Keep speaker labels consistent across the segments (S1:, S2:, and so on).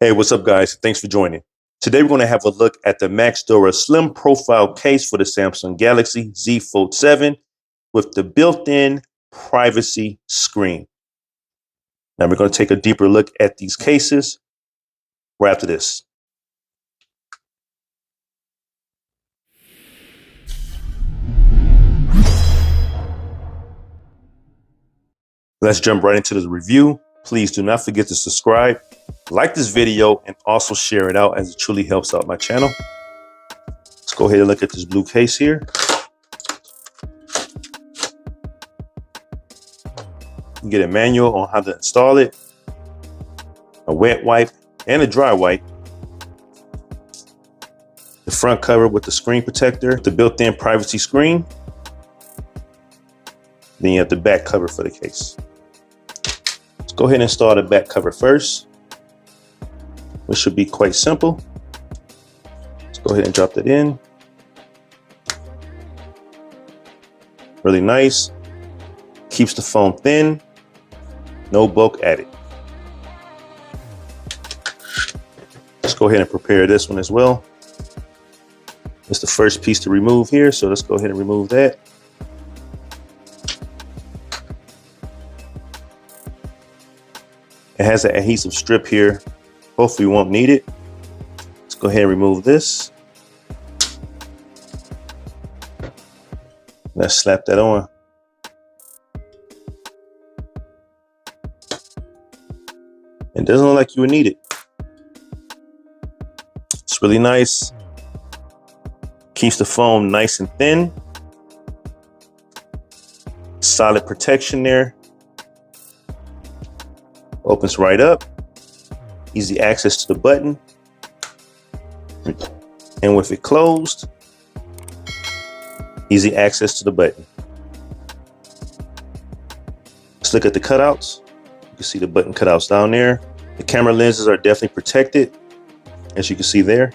S1: Hey, what's up, guys? Thanks for joining. Today, we're going to have a look at the Maxdora Slim Profile case for the Samsung Galaxy Z Fold 7 with the built-in privacy screen. Now, we're going to take a deeper look at these cases right after this. Let's jump right into the review. Please do not forget to subscribe, like this video, and also share it out as it truly helps out my channel. Let's go ahead and look at this blue case here. You get a manual on how to install it, a wet wipe and a dry wipe, the front cover with the screen protector, the built-in privacy screen, then you have the back cover for the case. Let's go ahead and install the back cover first, which should be quite simple. Let's go ahead and drop that in. Really nice. Keeps the phone thin, no bulk added. Let's go ahead and prepare this one as well. It's the first piece to remove here, so let's go ahead and remove that. It has an adhesive strip here. Hopefully we won't need it. Let's go ahead and remove this. Let's slap that on. It doesn't look like you would need it. It's really nice. Keeps the phone nice and thin. Solid protection there. Opens right up. Easy access to the button. And with it closed, easy access to the button. Let's look at the cutouts. You can see the button cutouts down there. The camera lenses are definitely protected, as you can see there.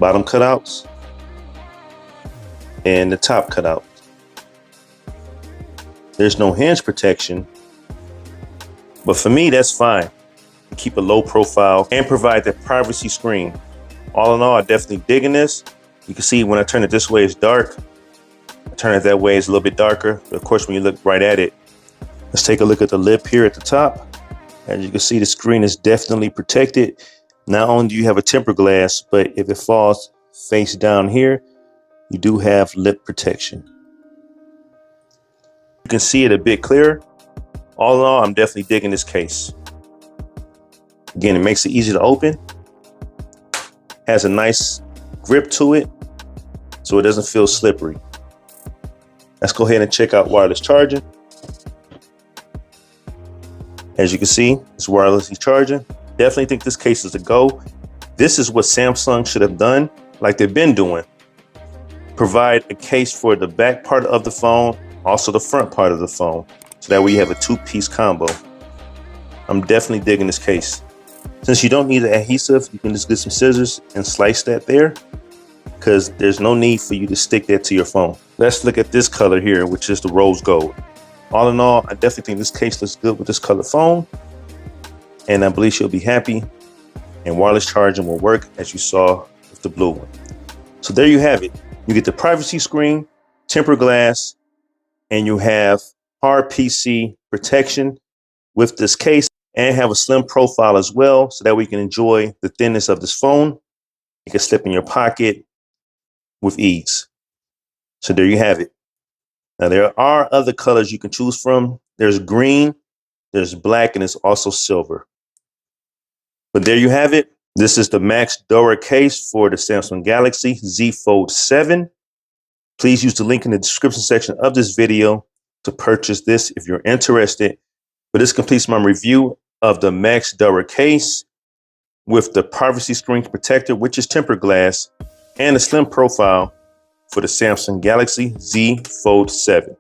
S1: Bottom cutouts and the top cutout. There's no hinge protection, but for me, that's fine. Keep a low profile and provide that privacy screen. All in all, I'm definitely digging this. You can see when I turn it this way, it's dark. I turn it that way, it's a little bit darker. But of course, when you look right at it, let's take a look at the lip here at the top. As you can see, the screen is definitely protected. Not only do you have a tempered glass, but if it falls face down here, you do have lip protection. You can see it a bit clearer. All in all, I'm definitely digging this case. Again, it makes it easy to open. Has a nice grip to it, so it doesn't feel slippery. Let's go ahead and check out wireless charging. As you can see, it's wirelessly charging. Definitely think this case is a go. This is what Samsung should have done, like they've been doing. Provide a case for the back part of the phone, also the front part of the phone, so that way you have a two-piece combo. I'm definitely digging this case. Since you don't need the adhesive, you can just get some scissors and slice that there, because there's no need for you to stick that to your phone. Let's look at this color here, which is the rose gold. All in all, I definitely think this case looks good with this color phone, and I believe she'll be happy, and wireless charging will work as you saw with the blue one. So there you have it. You get the privacy screen, tempered glass, and you have hard PC protection with this case, and have a slim profile as well, so that we can enjoy the thinness of this phone. It can slip in your pocket with ease. So there you have it. Now, there are other colors you can choose from. There's green, there's black, and there's also silver. But there you have it. This is the Maxdora case for the Samsung Galaxy Z Fold 7. Please use the link in the description section of this video to purchase this if you're interested. But this completes my review of the Maxdora case with the privacy screen protector, which is tempered glass, and a slim profile for the Samsung Galaxy Z Fold 7.